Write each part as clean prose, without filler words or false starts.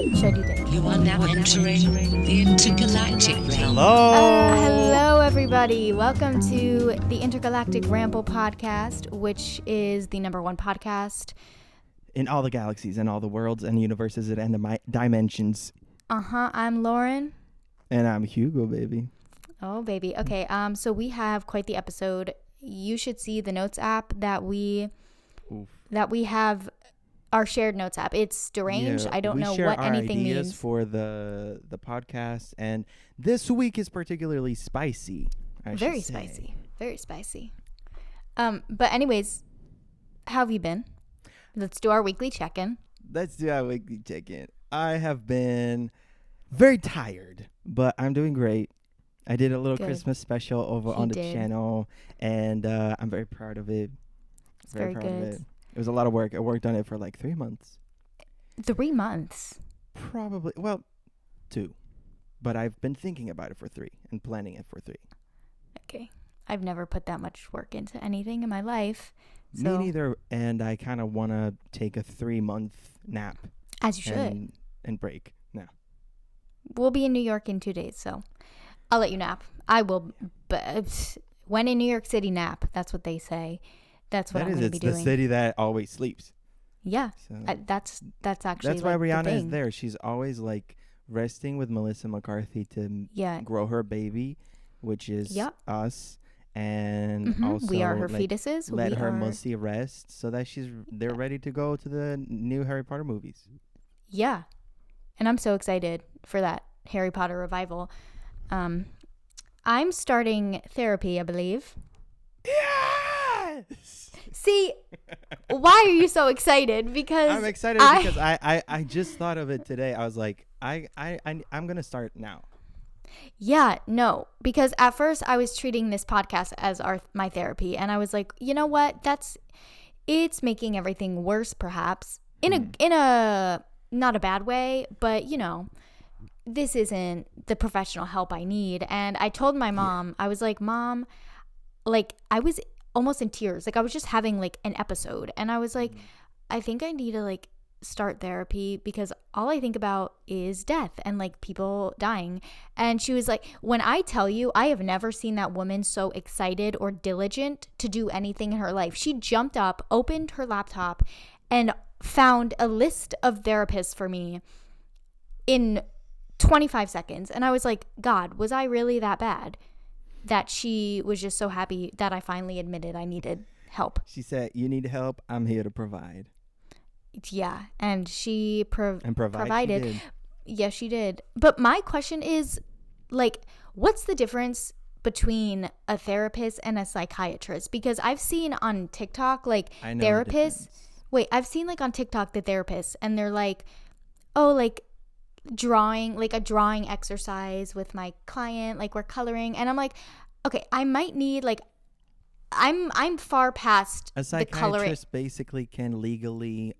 Should you think? You are now entering the Intergalactic realm. Hello, everybody. Welcome to the Intergalactic Ramble podcast, which is the #1 podcast in all the galaxies and all the worlds and universes and dimensions. I'm Lauren. And I'm Hugo, baby. Oh, baby. Okay. So we have quite the episode. You should see the notes app that we have. Our shared notes app. It's deranged. I don't know what anything means. Ideas for the podcast, and this week is particularly spicy. Very spicy. But anyways, how have you been? Let's do our weekly check-in. I have been very tired, but I'm doing great. I did a little Christmas special over on the channel, and I'm very proud of it. It's very good. It was a lot of work. I worked on it for like 3 months. 3 months? Probably. Well, 2. But I've been thinking about it for 3 and planning it for 3. Okay. I've never put that much work into anything in my life. So. Me neither. And I kind of want to take a 3-month nap. As you should. And break. No. We'll be in New York in 2 days, so I'll let you nap. I will. But when in New York City, nap. That's what they say. That's what I'm going to be doing. It's the city that always sleeps. Yeah, so that's actually. That's why Rihanna is there. She's always like resting with Melissa McCarthy to grow her baby, which is us, and also we are her fetuses. Let her mostly rest so that they're ready to go to the new Harry Potter movies. Yeah, and I'm so excited for that Harry Potter revival. I'm starting therapy, I believe. Yes. See, why are you so excited? Because I'm excited because I just thought of it today. I was like, I'm gonna start now. Yeah, no, because at first I was treating this podcast as my therapy, and I was like, you know what? It's making everything worse, perhaps in a not a bad way, but this isn't the professional help I need. And I told my mom, I was like, Mom, like I was almost in tears. Like I was just having like an episode, and I was like, I think I need to like start therapy because all I think about is death and like people dying. And she was like, when I tell you, I have never seen that woman so excited or diligent to do anything in her life. She jumped up, opened her laptop, and found a list of therapists for me in 25 seconds. And I was like, God, was I really that bad? That she was just so happy that I finally admitted I needed help. She said, you need help, I'm here to provide. Yeah, and she provided. She did. Yes, she did. But my question is, like, what's the difference between a therapist and a psychiatrist? Because I've seen on TikTok, like, therapists. Wait, I've seen, like, on TikTok the therapists, and they're like, oh, like, drawing, like a drawing exercise with my client, like we're coloring, and I'm like, okay, I might need like I'm far past a psychiatrist basically can legally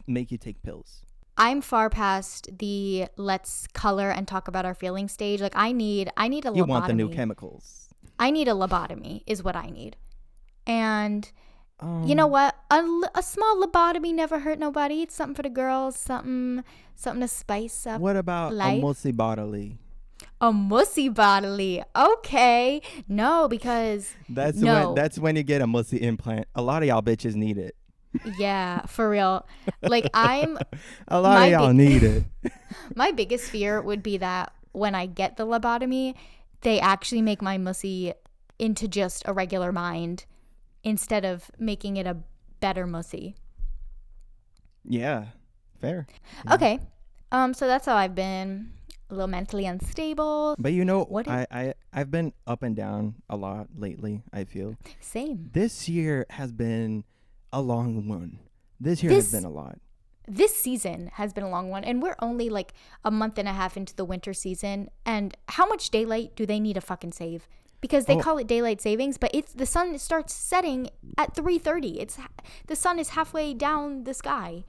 make you take pills. I'm far past the let's color and talk about our feelings stage. Like I need a lobotomy. You want the new chemicals. I need a lobotomy is what I need. And you know what? A small lobotomy never hurt nobody. It's something for the girls, something to spice up. What about life? A mussy bodily? A mussy bodily. Okay. No, because that's when you get a mussy implant. A lot of y'all bitches need it. Yeah, for real. Like a lot of y'all need it. My biggest fear would be that when I get the lobotomy, they actually make my mussy into just a regular mind, instead of making it a better mussy. Yeah, fair. Okay. So that's how I've been. A little mentally unstable. But I've been up and down a lot lately, I feel. Same. This year has been a long one. This year has been a lot. This season has been a long one, and we're only like a month and a half into the winter season. And how much daylight do they need to fucking save? Because they call it daylight savings, but the sun starts setting at 3:30. The sun is halfway down the sky.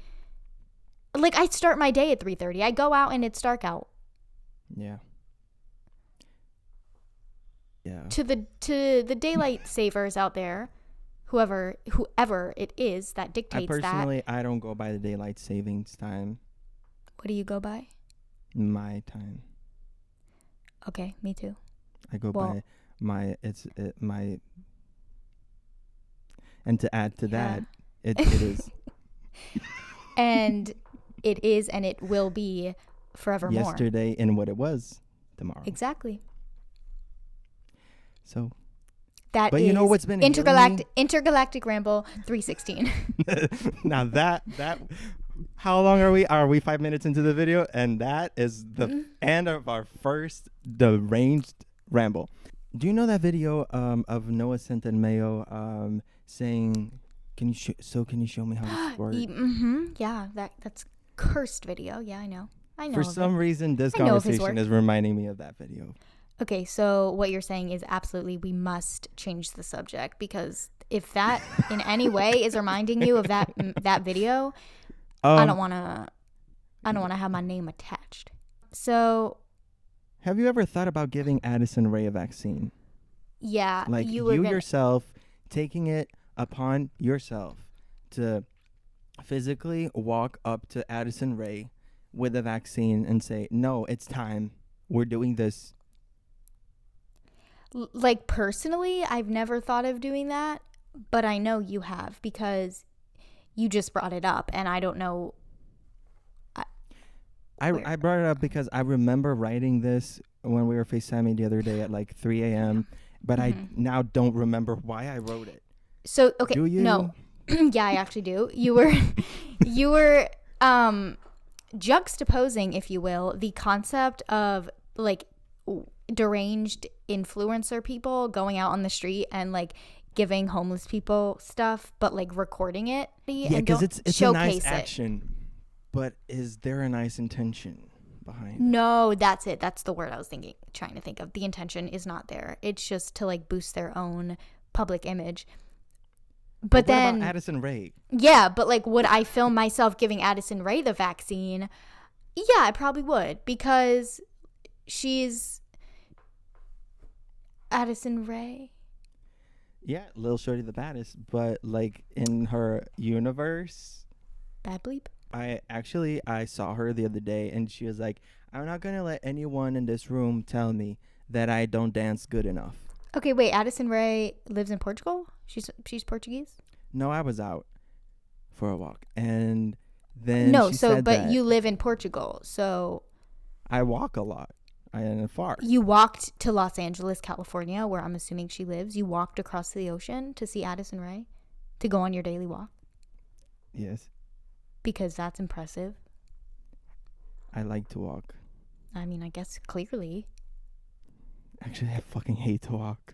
Like I start my day at 3:30. I go out and it's dark out. Yeah. Yeah. To the daylight savers out there, whoever it is that dictates I don't go by the daylight savings time. What do you go by? My time. Okay, me too. I go by my. And to add to that, it is. And it is, and it will be forevermore. Yesterday and what it was tomorrow. Exactly. So. But you know what's been Intergalactic Ramble 316. Now that how long are we? Are we 5 minutes into the video? And that is the end of our first deranged ramble. Do you know that video of Noah Centineo saying, "Can you show me how to squirt?" Yeah, that's cursed video. Yeah, I know. For some reason, this conversation is reminding me of that video. Okay, so what you're saying is absolutely we must change the subject, because if that in any way is reminding you of that video, I don't want to have my name attached. So, have you ever thought about giving Addison Rae a vaccine? Yeah, like you yourself taking it upon yourself to physically walk up to Addison Rae with a vaccine and say, "No, it's time. We're doing this." Like, personally, I've never thought of doing that, but I know you have, because you just brought it up, and I don't know. I brought it up because I remember writing this when we were FaceTiming the other day at like 3 a.m., but I now don't remember why I wrote it. So, okay. Do you? No. Yeah, I actually do. You were juxtaposing, if you will, the concept of like deranged influencer people going out on the street and like giving homeless people stuff, but like recording it. Yeah, because it's a nice action, but is there a nice intention behind it? No, that's it. That's the word I was trying to think of. The intention is not there. It's just to like boost their own public image. But then, what about Addison Rae? Yeah, but like, would I film myself giving Addison Rae the vaccine? Yeah, I probably would, because she's Addison Rae. Yeah, Lil Shorty the baddest, but like in her universe. Bad bleep. I saw her the other day, and she was like, "I'm not gonna let anyone in this room tell me that I don't dance good enough." Okay, wait. Addison Rae lives in Portugal? She's Portuguese? No, I was out for a walk, and then you live in Portugal, so I walk a lot. And far. You walked to Los Angeles, California, where I'm assuming she lives. You walked across the ocean to see Addison Rae, to go on your daily walk. Yes. Because that's impressive. I like to walk. I mean, I guess clearly. Actually, I fucking hate to walk.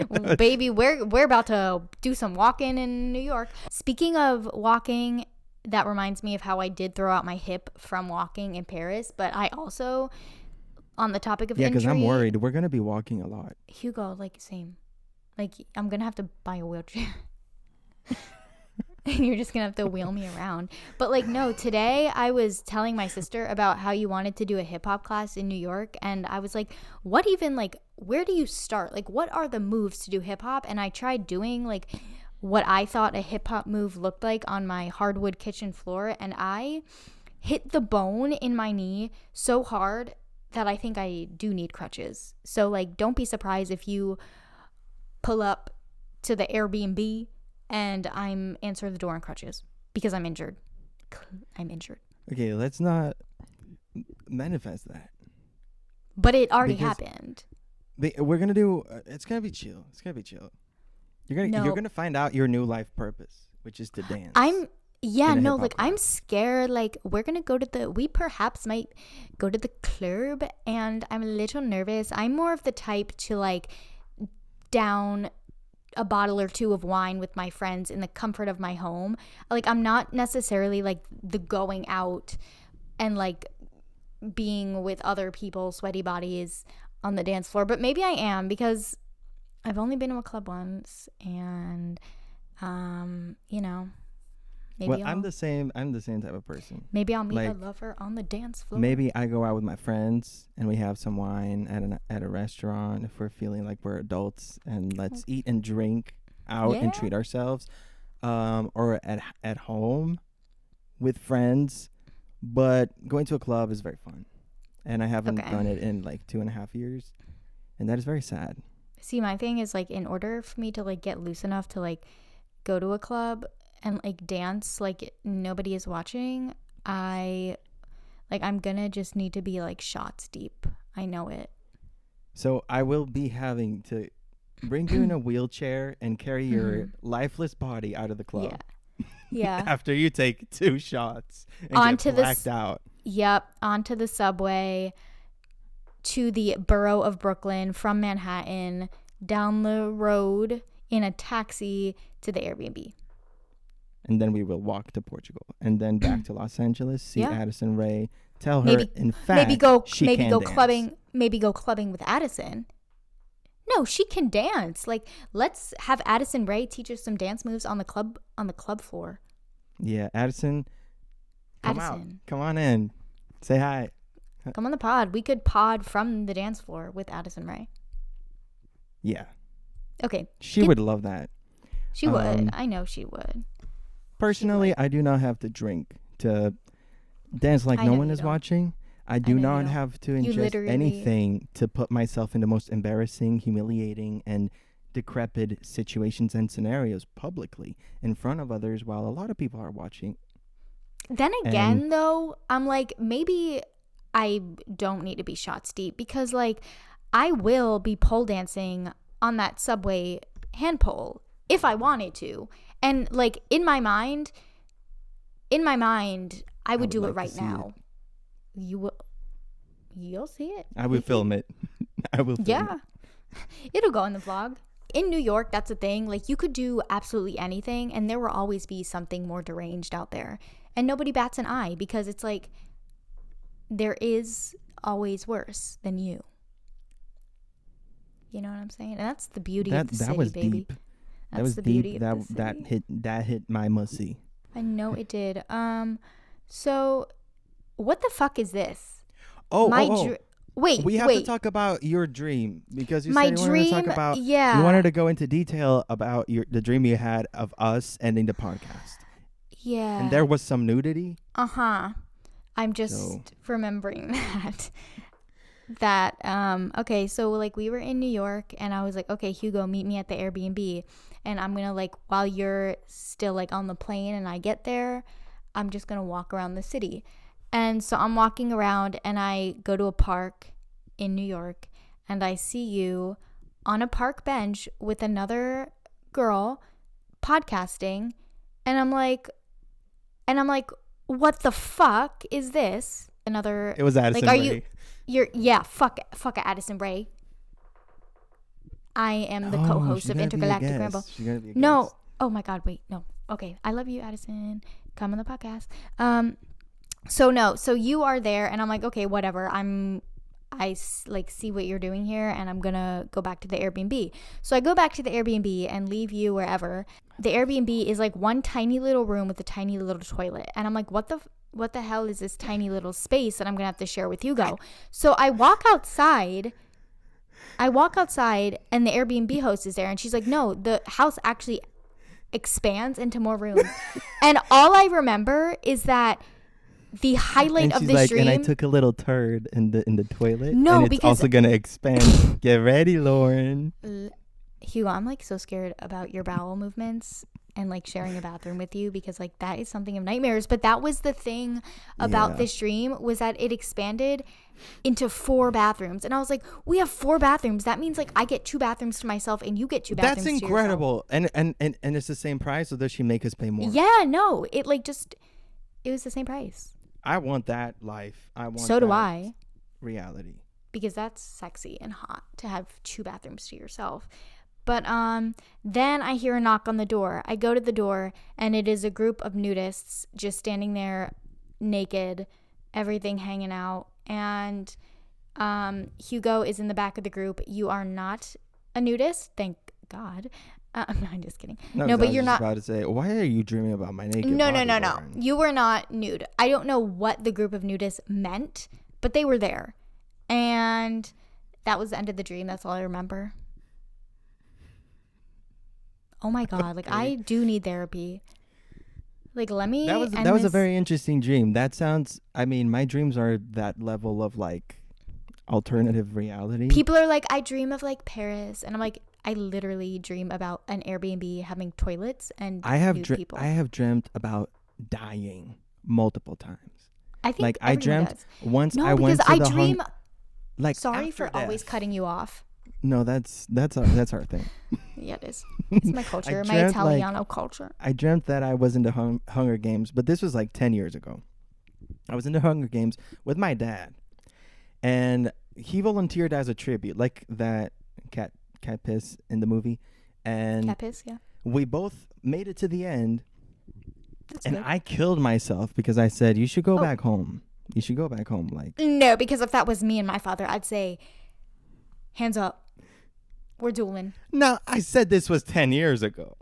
Well, baby, we're about to do some walking in New York. Speaking of walking, that reminds me of how I did throw out my hip from walking in Paris. But I also, on the topic of injury. Yeah, because I'm worried. We're going to be walking a lot. Hugo, like, same. Like, I'm going to have to buy a wheelchair. And you're just going to have to wheel me around. But, like, no, today I was telling my sister about how you wanted to do a hip-hop class in New York. And I was like, what even, like, where do you start? Like, what are the moves to do hip-hop? And I tried doing, like, what I thought a hip-hop move looked like on my hardwood kitchen floor. And I hit the bone in my knee so hard that I think I do need crutches. So, like, don't be surprised if you pull up to the Airbnb and I'm answering the door in crutches because I'm injured. I'm injured. Okay, let's not manifest that. But it already happened. We're gonna do. It's gonna be chill. It's gonna be chill. You're gonna find out your new life purpose, which is to dance. I'm scared. Like, we perhaps might go to the club, and I'm a little nervous. I'm more of the type to like down a bottle or two of wine with my friends in the comfort of my home. Like, I'm not necessarily like the going out and like being with other people, sweaty bodies on the dance floor, but maybe I am because I've only been to a club once, and maybe I'm the same type of person. Maybe I'll meet a lover on the dance floor. Maybe I go out with my friends and we have some wine at a restaurant if we're feeling like we're adults, and let's eat and drink out and treat ourselves, or at home with friends. But going to a club is very fun, and I haven't done it in like 2.5 years, and that is very sad. See, my thing is like, in order for me to like get loose enough to like go to a club and like dance like nobody is watching, I'm gonna just need to be like shots deep. I know it. So I will be having to bring you in a wheelchair and carry your lifeless body out of the club. Yeah. After you take 2 shots and onto get blacked out. Yep, onto the subway to the borough of Brooklyn from Manhattan, down the road in a taxi to the Airbnb. And then we will walk to Portugal, and then back to Los Angeles, see Addison Rae, tell her in fact maybe go clubbing. Maybe go clubbing with Addison. No, she can dance. Like, let's have Addison Rae teach us some dance moves on the club floor. Yeah, Addison. Come on in. Say hi. Come on the pod. We could pod from the dance floor with Addison Rae. Yeah. Okay. She would love that. She would. I know she would. Personally, I do not have to drink to dance like no one is watching. I do not have to ingest anything to put myself in the most embarrassing, humiliating, and decrepit situations and scenarios publicly in front of others while a lot of people are watching. Then again, though, I'm like, maybe I don't need to be shots deep, because like I will be pole dancing on that subway hand pole if I wanted to. And like in my mind, I would do it right now. You'll see it. I would film it. I will film it. It'll go in the vlog. In New York, that's a thing. Like, you could do absolutely anything, and there will always be something more deranged out there. And nobody bats an eye, because it's like, there is always worse than you. You know what I'm saying? And that's the beauty of the city, that was baby. Deep. That's that was the deep. beauty of the city. That hit my mussy. I know it did. So what the fuck is this? Wait, we have to talk about your dream, because you said you wanted to talk about. Yeah, you wanted to go into detail about the dream you had of us ending the podcast. Yeah, and there was some nudity. I'm just remembering that. Okay, so like we were in New York, and I was like, okay, Hugo, meet me at the Airbnb, and I'm gonna, like, while you're still like on the plane and I get there, I'm just gonna walk around the city. And so I'm walking around, and I go to a park in New York, and I see you on a park bench with another girl podcasting, and I'm like, what the fuck is this? It was Addison Rae. Fuck Addison Rae. I am the co-host of Intergalactic Ramble. No. Oh my God, wait, no. Okay, I love you, Addison. Come on the podcast. So you are there, and I'm like, okay, whatever. I see what you're doing here, and I'm gonna go back to the Airbnb. So I go back to the Airbnb and leave you wherever. The Airbnb is like one tiny little room with a tiny little toilet, and I'm like, what the hell is this tiny little space that I'm gonna have to share with Hugo? So I walk outside, and the Airbnb host is there, and she's like, no, the house actually expands into more rooms. And all I remember is that the highlight of this dream. And I took a little turd in the toilet. No, and it's also gonna expand. Get ready, Lauren. Hugo, I'm like so scared about your bowel movements and like sharing a bathroom with you, because like that is something of nightmares. But that was the thing about this dream, was that it expanded into 4 bathrooms, and I was like, we have 4 bathrooms. That means like I get 2 bathrooms to myself, and you get 2 bathrooms. That's incredible. To yourself. And it's the same price, or does she make us pay more? Yeah, no, it was the same price. I want that life. So do I. Reality. Because that's sexy and hot to have 2 bathrooms to yourself. But then I hear a knock on the door. I go to the door, and it is a group of nudists just standing there naked, everything hanging out. And Hugo is in the back of the group. You are not a nudist, thank God. I'm just kidding. No, but you're not. I was about to say, why are you dreaming about my naked No. Lauren? You were not nude. I don't know what the group of nudists meant, but they were there. And that was the end of the dream. That's all I remember. Oh my God. Like, I do need therapy. Like, let me. That was a very interesting dream. That sounds. I mean, my dreams are that level of like alternative reality. People are like, I dream of like Paris, and I'm like, I literally dream about an Airbnb having toilets and nude people. I have dreamt about dying multiple times. I think like I dreamt does. once No, I went because to I the dream. like Sorry for death. always cutting you off. No, that's our thing. Yeah, it is. It's my culture, my dreamt, Italiano culture. I dreamt that I was into Hunger Games, but this was like 10 years ago. I was into Hunger Games with my dad, and he volunteered as a tribute, like that cat piss in the movie, and Cat piss, yeah. we both made it to the end. That's and good. I killed myself because I said, you should go back home. You should go back home. Like, no, because if that was me and my father, I'd say, hands up. We're dueling. No, I said this was 10 years ago.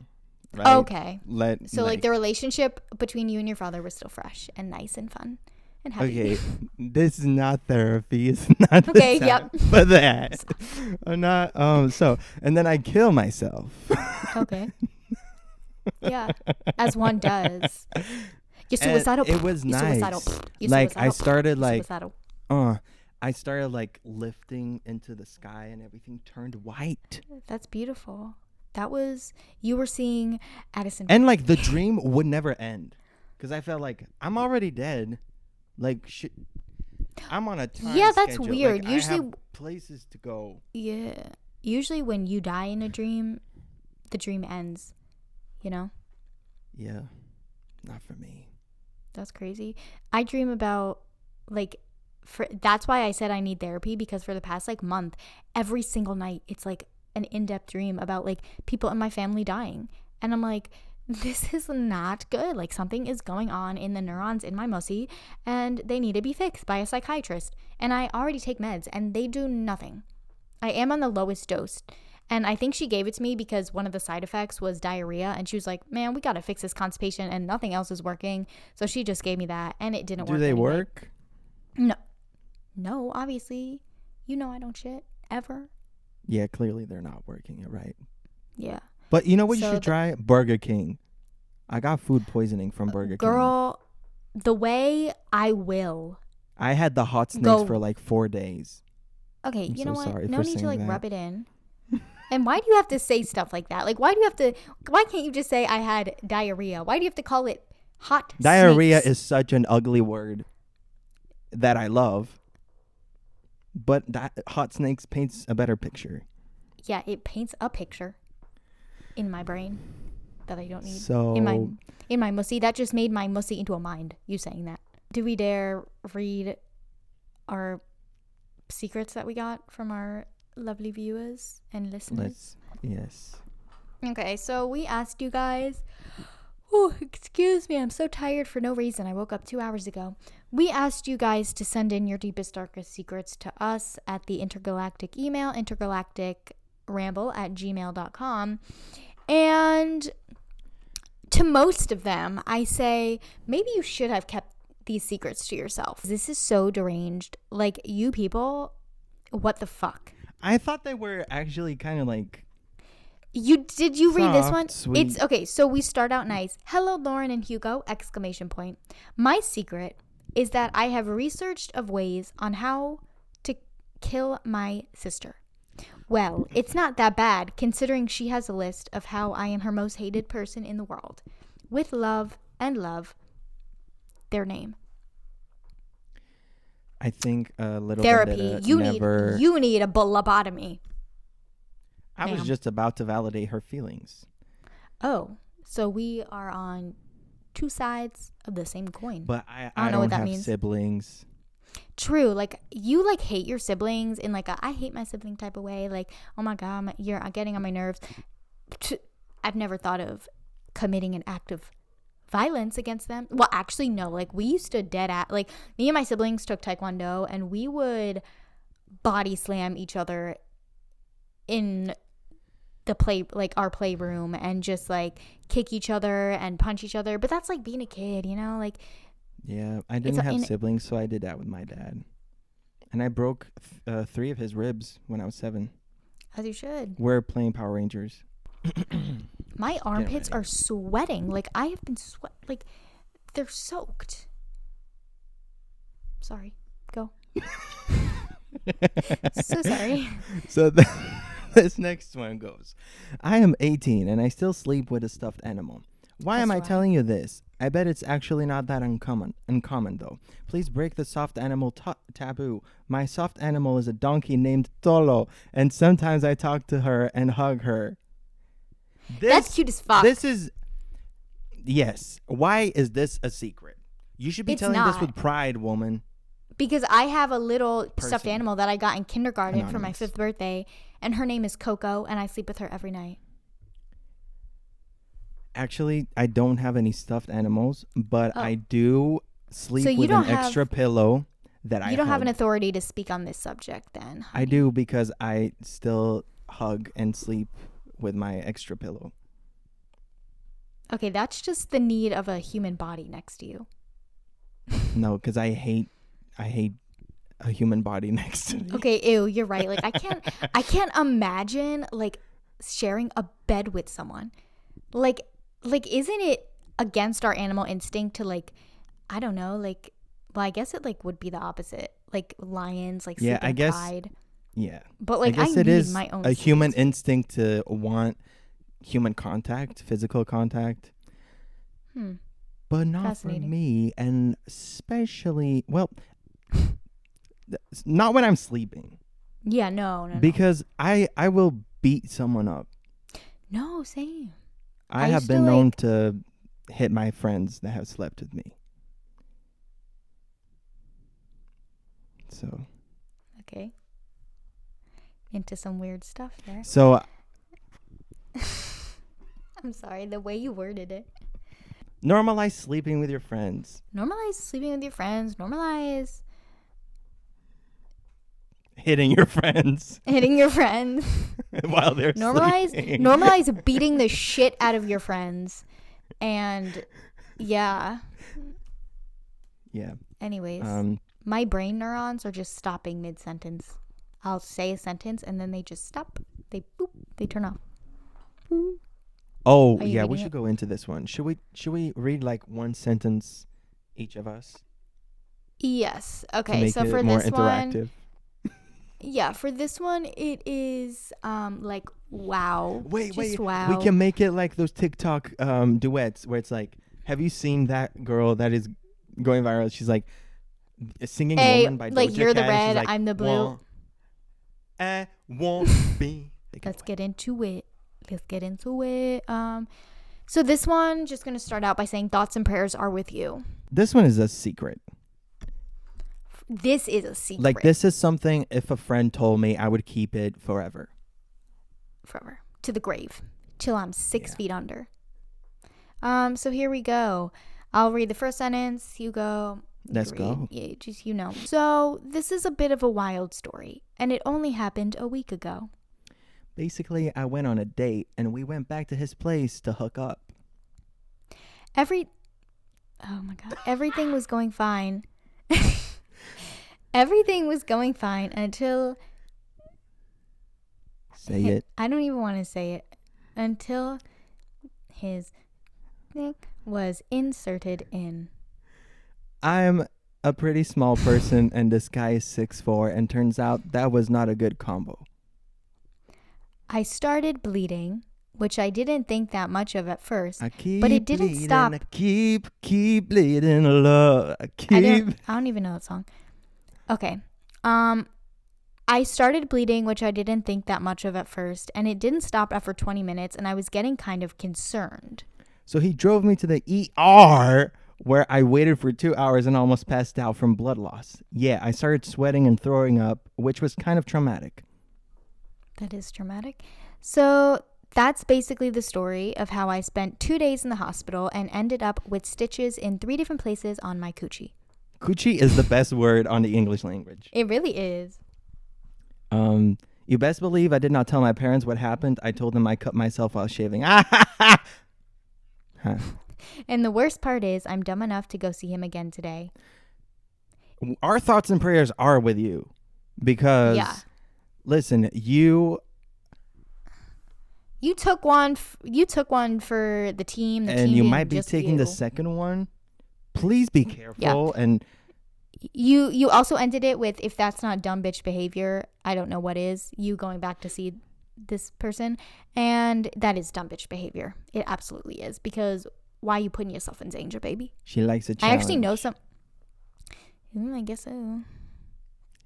Right? Okay. So like the relationship between you and your father was still fresh and nice and fun and happy. Okay, this is not therapy. It's not okay, the yep. But that. I'm not so and then I kill myself. Okay. Yeah. As one does. You're suicidal. It was You're nice. suicidal. You're like suicidal. I started like suicidal. I started like lifting into the sky and everything turned white. That's beautiful. That was, you were seeing Addison. And like the dream would never end. Because I felt like I'm already dead. Like I'm on a time Yeah, that's schedule. weird. Like, Usually I have places to go. Yeah. Usually when you die in a dream, the dream ends. You know? Yeah. Not for me. That's crazy. I dream about like that's why I said I need therapy, because for the past like month, every single night it's like an in-depth dream about like people in my family dying. And I'm like, this is not good. Like something is going on in the neurons in my mussy and they need to be fixed by a psychiatrist. And I already take meds and they do nothing. I am on the lowest dose. And I think she gave it to me because one of the side effects was diarrhea. And she was like, man, we got to fix this constipation and nothing else is working. So she just gave me that and it didn't work. Do they anyway. work? No, obviously. You know I don't shit ever. Yeah, clearly they're not working. You're right. Yeah. But you know what you should try? Burger King. I got food poisoning from Burger King. Girl, the way I will. I had the hot snakes for like 4 days. Okay, I'm you know so what? sorry No for need to like saying rub it in. And why do you have to say stuff like that? Like, why can't you just say I had diarrhea? Why do you have to call it hot Diarrhea snakes? is such an ugly word that I love. But hot snakes paints a better picture. Yeah, it paints a picture in my brain that I don't need. So in my mussy, that just made my mussy into a mind. You saying that? Do we dare read our secrets that we got from our lovely viewers and listeners? Yes. Okay, so we asked you guys. Oh, excuse me, I'm so tired for no reason. I woke up 2 hours ago. We asked you guys to send in your deepest, darkest secrets to us at the Intergalactic email, intergalacticramble@gmail.com. And to most of them, I say, maybe you should have kept these secrets to yourself. This is so deranged. Like, you people, what the fuck? I thought they were actually kind of like... Did you read this one? Sweet. It's okay. So we start out nice. Hello, Lauren and Hugo! ! My secret is that I have researched of ways on how to kill my sister. Well, it's not that bad considering she has a list of how I am her most hated person in the world. With love and love, their name. I think a little Therapy. You need a lobotomy. I was just about to validate her feelings. Oh, so we are on two sides of the same coin. But I don't know what that have means. Siblings. True. Like, you like hate your siblings in like a I hate my sibling type of way. Like, oh my God, you're getting on my nerves. I've never thought of committing an act of violence against them. Well, actually, no. Like, we used to like me and my siblings took Taekwondo and we would body slam each other in the our playroom and just like kick each other and punch each other. But that's like being a kid, you know, like. Yeah, I didn't have siblings, so I did that with my dad. And I broke 3 of his ribs when I was 7. As you should. We're playing Power Rangers. My armpits ready. are sweating. Like, I have been like, they're soaked. Sorry. Go. So sorry. So this next one goes. I am 18 and I still sleep with a stuffed animal. Why am I telling you this? I bet it's actually not that uncommon though. Please break the soft animal taboo. My soft animal is a donkey named Tolo, and sometimes I talk to her and hug her. That's cute as fuck. This is... Yes. Why is this a secret? You should be It's telling this not. with pride, woman. Because I have a little stuffed Person. animal that I got in kindergarten for my Anonymous. 5th birthday, and her name is Coco, and I sleep with her every night. Actually, I don't have any stuffed animals, but Oh. I do sleep So you with don't an have- extra pillow that I You don't have an hug. authority to speak on this subject, then. I do, because I still hug and sleep with my extra pillow. Okay, that's just the need of a human body next to you. No, because I hate a human body next to me. Okay, ew, you're right. Like, I can't imagine like sharing a bed with someone. Like isn't it against our animal instinct to, like, I don't know, like, well, I guess it like would be the opposite. Like lions, like Yeah, sleep in I guess- pride. Yeah. But like I guess I it need is my own a human space. instinct to want human contact, physical contact. But not for Fascinating. me, and especially, well, not when I'm sleeping. Yeah, no. Because I will beat someone up. No, same. I I have used been to, known like- to hit my friends that have slept with me. So Okay. Into some weird stuff there. so I'm sorry, the way you worded it. normalize sleeping with your friends. Normalize sleeping with your friends. Normalize Hitting your friends hitting your friends. while they're sleeping. Normalize beating the shit out of your friends. And yeah. Yeah. Anyways, Um my brain neurons are just stopping mid-sentence. I'll say a sentence and then they just stop. They turn off. Oh, Are you yeah, we reading should it? go into this one. Should we read like one sentence each of us Yes. to Okay. make So it for more this interactive? yeah, for this one, it is like wow. Wait, Just wait. wow. We can make it like those TikTok duets where it's like, have you seen that girl that is going viral? She's like singing Hey, "Woman" by like, Doja you're the Cat, and she's red, like, I'm the blue. "Won't, I won't be." Let's get into it. So this one, just gonna start out by saying thoughts and prayers are with you. This one is a secret. This is a secret. Like, this is something, if a friend told me, I would keep it forever. Forever. To the grave. Till I'm 6 Yeah. feet under. So here we go. I'll read the first sentence. You go. Let's read. go. Yeah, just, you know. So this is a bit of a wild story, and it only happened a week ago. Basically, I went on a date, and we went back to his place to hook up. Oh my God. Everything was going fine. Everything was going fine until Say it. I don't even want to say it. Until his dick was inserted in. I'm a pretty small person, and this guy is 6'4", and turns out that was not a good combo. I started bleeding, which I didn't think that much of at first. I keep But it didn't bleeding, stop. I keep bleeding, love. I I keep. don't even know that song. Okay. I started bleeding, which I didn't think that much of at first, and it didn't stop after 20 minutes, and I was getting kind of concerned. So he drove me to the ER, where I waited for 2 hours and almost passed out from blood loss. Yeah, I started sweating and throwing up, which was kind of traumatic. That is traumatic. So that's basically the story of how I spent 2 days in the hospital and ended up with stitches in 3 different places on my coochie. Coochie is the best word on the English language. It really is. You best believe I did not tell my parents what happened. I told them I cut myself while shaving. Huh. And the worst part is I'm dumb enough to go see him again today. Our thoughts and prayers are with you, because Yeah. listen, you You took one. You took one for the team. And you might be taking the second one. Please be careful. And you also ended it with, if that's not dumb bitch behavior, I don't know what is. You going back to see this person, and that is dumb bitch behavior. It absolutely is, because why are you putting yourself in danger, baby? She likes a challenge. I actually know some. I guess so.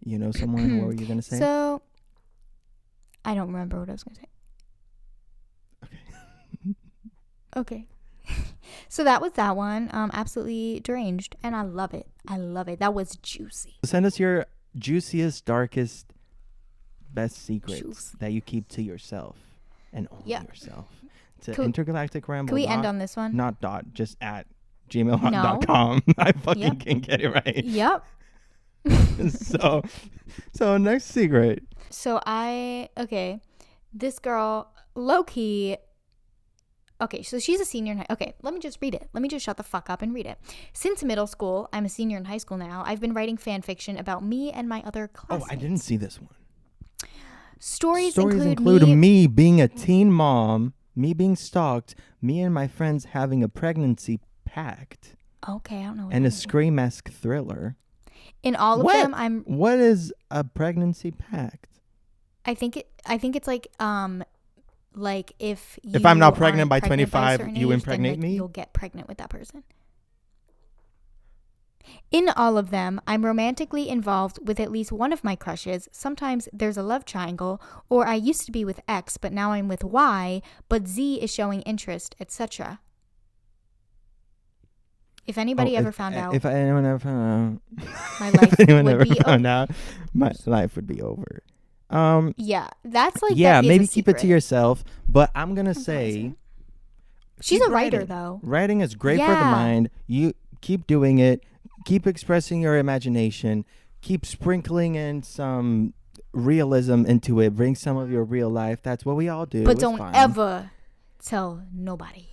You know someone? What were you gonna say? So I don't remember what I was gonna say. Okay. So that was that one. Absolutely deranged, and I love it. That was juicy. Send us your juiciest, darkest, best secrets that you keep to yourself and only yourself. To Intergalactic Ramble. Can we end on this one? Not dot, just at gmail.com. No. I fucking can't get it right. Yep. So next secret. So this girl, low-key. Okay, so she's a senior in high. Okay, let me just read it. Let me just shut the fuck up and read it. Since middle school, I'm a senior in high school now, I've been writing fan fiction about me and my other classmates. Oh, I didn't see this one. Stories include me being a teen mom, me being stalked, me and my friends having a pregnancy pact. Okay, I don't know. And a Scream-esque thriller. In all of them, What is a pregnancy pact? I think it's like if I'm not pregnant by 25, you impregnate then, me? You'll get pregnant with that person. In all of them, I'm romantically involved with at least one of my crushes. Sometimes there's a love triangle, or I used to be with X, but now I'm with Y, but Z is showing interest, etc. If anybody ever found out, if anyone ever found out, my life my life would be over. Yeah, that's like maybe keep it to yourself. But I'm gonna say, she's a writer though. Writing is great for the mind. You keep doing it. Keep expressing your imagination. Keep sprinkling in some realism into it. Bring some of your real life. That's what we all do. But don't ever tell nobody.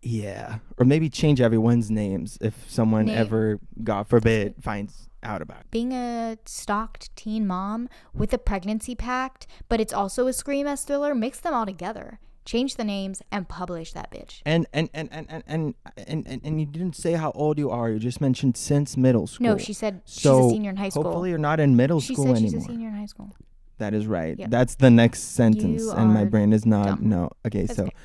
Yeah, or maybe change everyone's names if someone ever, God forbid, finds out about it. Being a stalked teen mom with a pregnancy pact, but it's also a Scream-esque thriller, mix them all together. Change the names and publish that bitch. And you didn't say how old you are. You just mentioned since middle school. No, she said she's a senior in high school. Hopefully you're not in middle school anymore. She said she's a senior in high school. That is right. Yep. That's the next sentence, and my brain is not. Dumb. No. Okay, That's so. okay.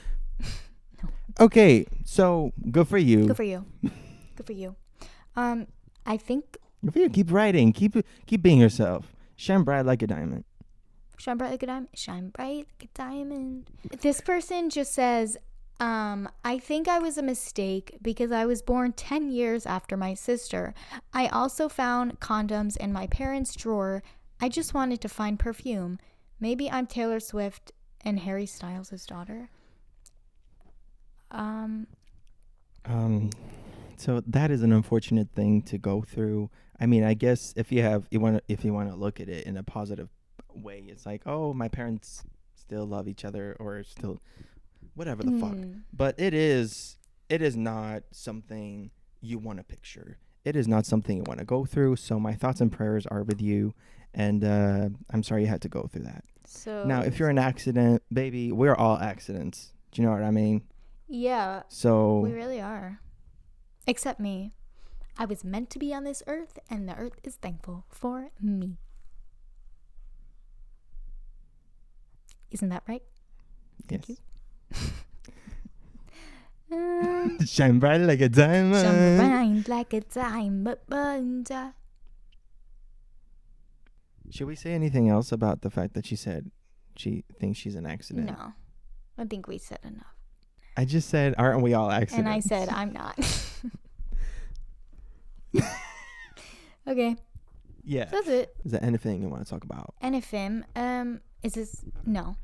Okay, so good for you. Good for you. Good for you. I think. Good for you. Keep writing. Keep being yourself. Shine bright like a diamond. Shine bright like a diamond. Shine bright like a diamond. This person just says, I think I was a mistake because I was born 10 years after my sister. I also found condoms in my parents' drawer. I just wanted to find perfume. Maybe I'm Taylor Swift and Harry Styles' daughter. So that is an unfortunate thing to go through. I mean, I guess if you want to look at it in a positive way, it's like, oh, my parents still love each other, or still whatever the fuck. But it is not something you want to picture. It is not something you want to go through. So my thoughts and prayers are with you, and I'm sorry you had to go through that. So now, if you're an accident, baby, we're all accidents. Do you know what I mean? Yeah. So we really are. Except me. I was meant to be on this earth, and the earth is thankful for me. Isn't that right? Thank you. Shine bright like a diamond. Shine bright like a diamond. Should we say anything else about the fact that she said she thinks she's an accident? No. I think we said enough. I just said, aren't we all accidents? And I said, I'm not. Okay. Yeah. So that's it. Is there anything you want to talk about? Anything. Is this... No.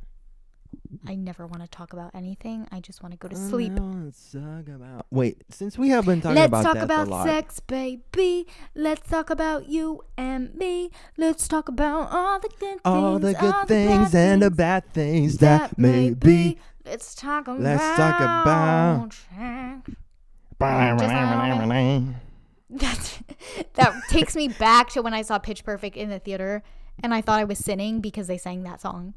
I never want to talk about anything. I just want to go to sleep. Let's talk about... Wait, since we have been talking about death a lot... Let's talk about sex, baby. Let's talk about you and me. Let's talk about all the good things. All the good things and the bad things that may be. Let's talk about... That takes me back to when I saw Pitch Perfect in the theater, and I thought I was sinning because they sang that song.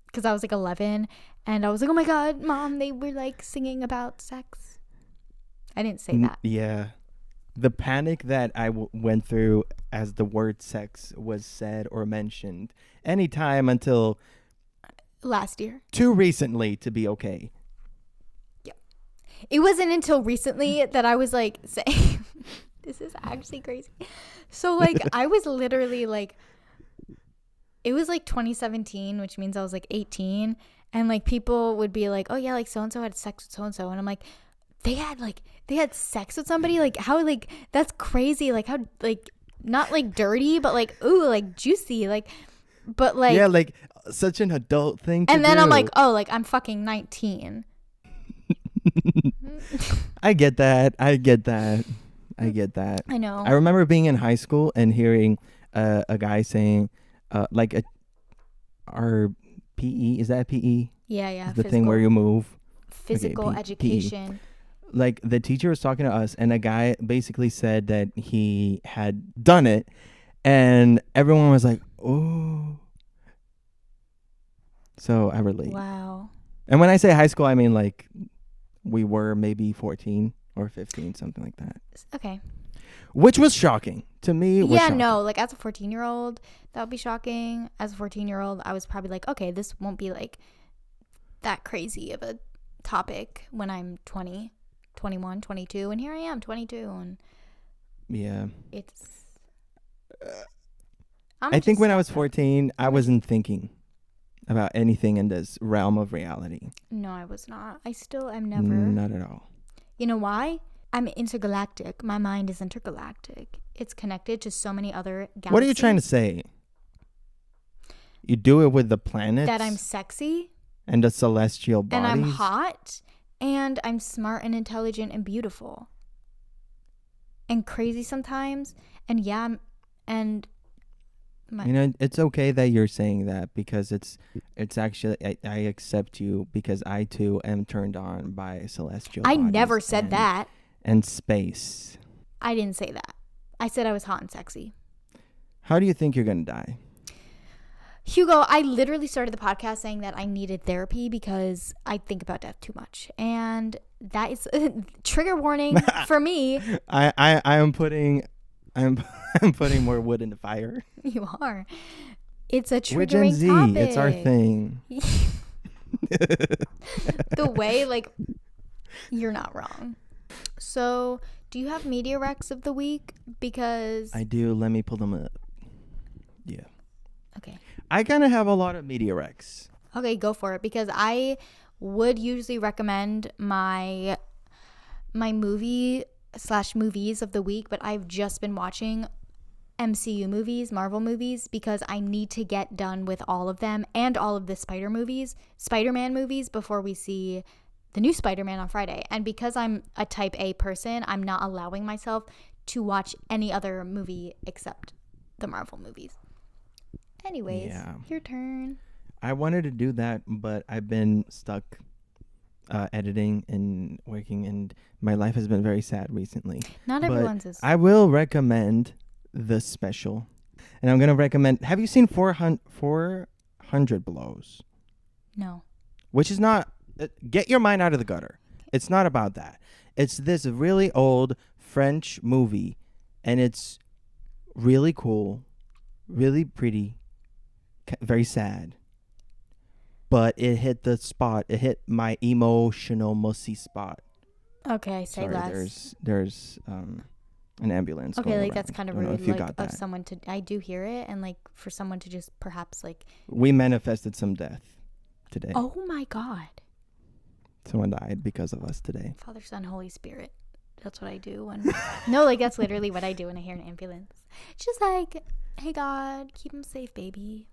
because I was like 11, and I was like, oh my God, Mom, they were like singing about sex. I didn't say that. Yeah. The panic that I went through as the word sex was said or mentioned anytime until Last year. too recently to be okay. It wasn't until recently that I was like saying, this is actually crazy. So like I was literally like, it was like 2017, which means I was like 18. And like people would be like, oh yeah, like so-and-so had sex with so-and-so. And I'm like, they had sex with somebody? Like how, like, that's crazy. Like how, like, not like dirty, but like, ooh, like juicy. Like, but like. Yeah, like such an adult thing to do. And then I'm like, oh, like I'm fucking 19. I get that. I know. I remember being in high school and hearing a guy saying, like, our PE, is that PE? Yeah. The thing where you move. Physical education. PE. Like, the teacher was talking to us, and a guy basically said that he had done it, and everyone was like, oh. So I relate. Wow. And when I say high school, I mean like we were maybe 14 or 15, something like that. Okay. Which was shocking to me. Yeah, no, like as a 14-year-old, that would be shocking. As a 14-year-old, I was probably like, okay, this won't be like that crazy of a topic when I'm 20, 21, 22, and here I am, 22, and yeah, it's. I think when I was 14, I wasn't thinking about anything in this realm of reality. No, I was not. I still am never. Not at all. You know why? I'm intergalactic. My mind is intergalactic. It's connected to so many other galaxies. What are you trying to say? You do it with the planets? That I'm sexy. And the celestial bodies? And I'm hot. And I'm smart and intelligent and beautiful. And crazy sometimes. And yeah, you know, it's okay that you're saying that because it's actually I accept you because I too am turned on by celestial bodies. I never said that. And space. I didn't say that. I said I was hot and sexy. How do you think you're gonna die? Hugo, I literally started the podcast saying that I needed therapy because I think about death too much, and that is trigger warning for me. I'm putting more wood in the fire. You are. It's a triggering We're Gen Z. topic. It's our thing. The way, like, you're not wrong. So, do you have media recs of the week? Because I do. Let me pull them up. Yeah. Okay. I kind of have a lot of media recs. Okay, go for it. Because I would usually recommend my movie / movies of the week, but I've just been watching MCU movies, Marvel movies, because I need to get done with all of them and all of the Spider-Man movies before we see the new Spider-Man on Friday. And because I'm a type A person, I'm not allowing myself to watch any other movie except the Marvel movies. Anyways, Your turn. I wanted to do that, but I've been stuck editing and working, and my life has been very sad recently. Not everyone's is. I will recommend the special, and I'm gonna recommend. Have you seen 400 Blows? No. Which is not. Get your mind out of the gutter. It's not about that. It's this really old French movie, and it's really cool, really pretty, very sad. But it hit the spot. It hit my emotional mussy spot. Okay, say Sorry, less. There's an ambulance. Okay, going like around. that's kind of I don't know rude. if you Like got of that. someone to, I do hear it, and like for someone to just perhaps like. We manifested some death today. Oh my God. Someone died because of us today. Father, Son, Holy Spirit. That's what I do when. No, like that's literally what I do when I hear an ambulance. It's just like, hey God, keep him safe, baby.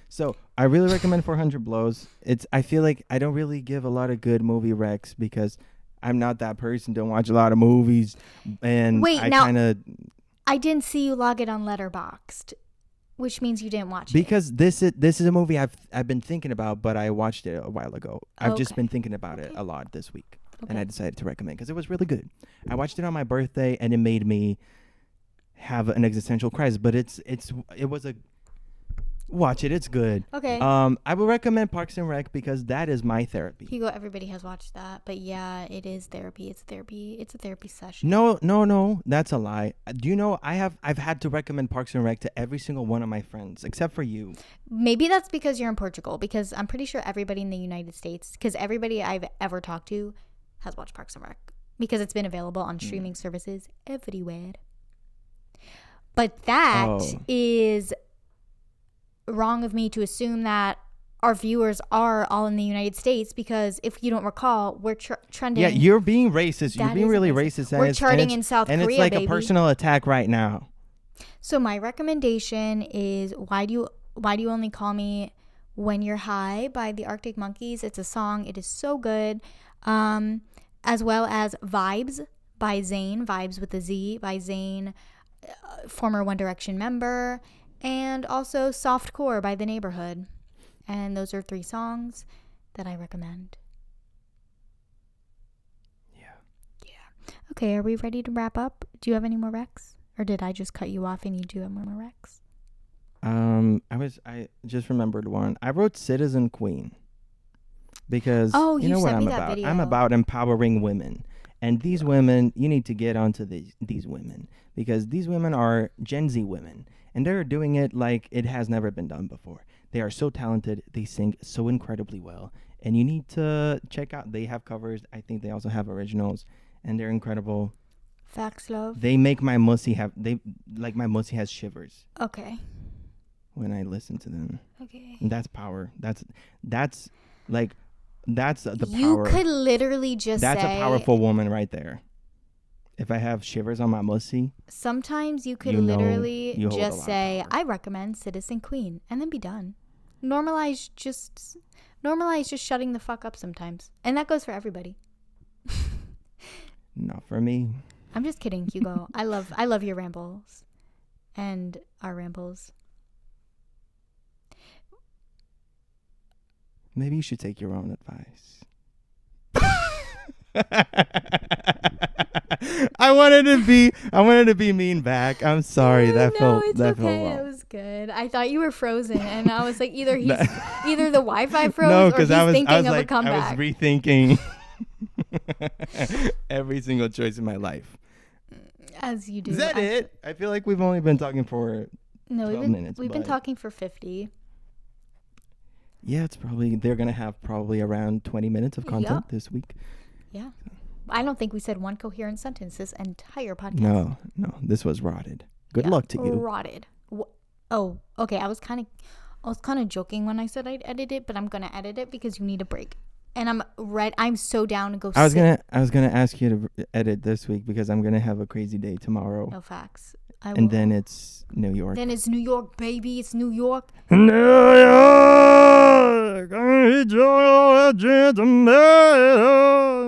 So I really recommend 400 Blows. I feel like I don't really give a lot of good movie recs because I'm not that person. Don't watch a lot of movies, and Wait, I now kind of. I didn't see you log it on Letterboxd, which means you didn't watch it. Because this is a movie I've been thinking about, but I watched it a while ago. I've just Okay. been thinking about it a lot this week, and I Okay. decided to recommend because it was really good. I watched it on my birthday, and it made me have an existential crisis. But it was a Watch it. It's good. Okay. I would recommend Parks and Rec because that is my therapy. Hugo, everybody has watched that, but yeah, it is therapy. It's therapy. It's a therapy session. No, that's a lie. Do you know I've had to recommend Parks and Rec to every single one of my friends except for you. Maybe that's because you're in Portugal, because I'm pretty sure everybody in the United States, because everybody I've ever talked to has watched Parks and Rec because it's been available on streaming services everywhere. But that is wrong of me to assume that our viewers are all in the United States, because if you don't recall, we're trending. Yeah, you're being racist. You're being really racist. We're charting in South Korea, and it's like baby. A personal attack right now. So my recommendation is why do you only call me when you're high by the Arctic Monkeys. It's a song. It is so good. As well as Vibes by Zayn. Vibes with a Z by Zayn, former One Direction member. And also Softcore by The Neighborhood. And those are 3 songs that I recommend. Yeah. Okay, are we ready to wrap up? Do you have any more recs? Or did I just cut you off and you do have more recs? I just remembered one. I wrote Citizen Queen. Because you know what sent I'm me that about. video. I'm about empowering women. And these women, you need to get onto these women. Because these women are Gen Z women. And they're doing it like it has never been done before. They are so talented. They sing so incredibly well. And you need to check out. They have covers. I think they also have originals. And they're incredible. Facts, love. They make my mussy my mussy has shivers. Okay. When I listen to them. Okay. And that's power. That's the power. You could literally just That's say. a powerful woman right there. If I have shivers on my mussy. Sometimes you could you know literally you hold a just lot say, of power. I recommend Citizen Queen, and then be done. Normalize just shutting the fuck up sometimes. And that goes for everybody. Not for me. I'm just kidding, Hugo. I love your rambles and our rambles. Maybe you should take your own advice. I wanted to be mean back. I'm sorry. That felt okay. wrong. It was good. I thought you were frozen, and I was like, either the Wi-Fi froze, No, or because he's thinking of like, a comeback. I was rethinking every single choice in my life. As you do. Is that it? I feel like we've only been talking for 12 minutes. We've been talking for 50. Yeah, they're gonna have probably around 20 minutes of content this week. Yeah. I don't think we said one coherent sentence this entire podcast. No, this was rotted. Good luck to you. Rotted. Oh, okay. I was kind of joking when I said I'd edit it, but I'm gonna edit it because you need a break. And I'm so down to go. I was gonna ask you to edit this week because I'm gonna have a crazy day tomorrow. No facts. And then it's New York. Then it's New York, baby. It's New York. New York,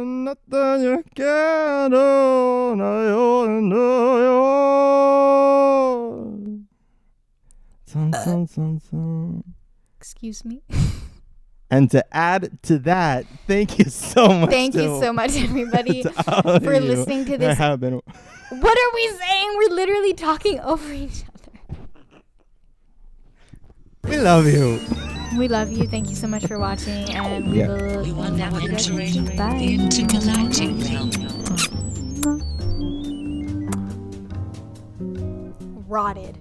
nothing you can do. New York. Son. Excuse me. And to add to that, thank you so much. Thank you so much, everybody, for listening to this. What are we saying? We're literally talking over each other. We love you. We love you. Thank you so much for watching, and we will. You are now entering the Bye. intergalactic realm. Rotted.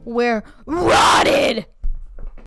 We're rotted.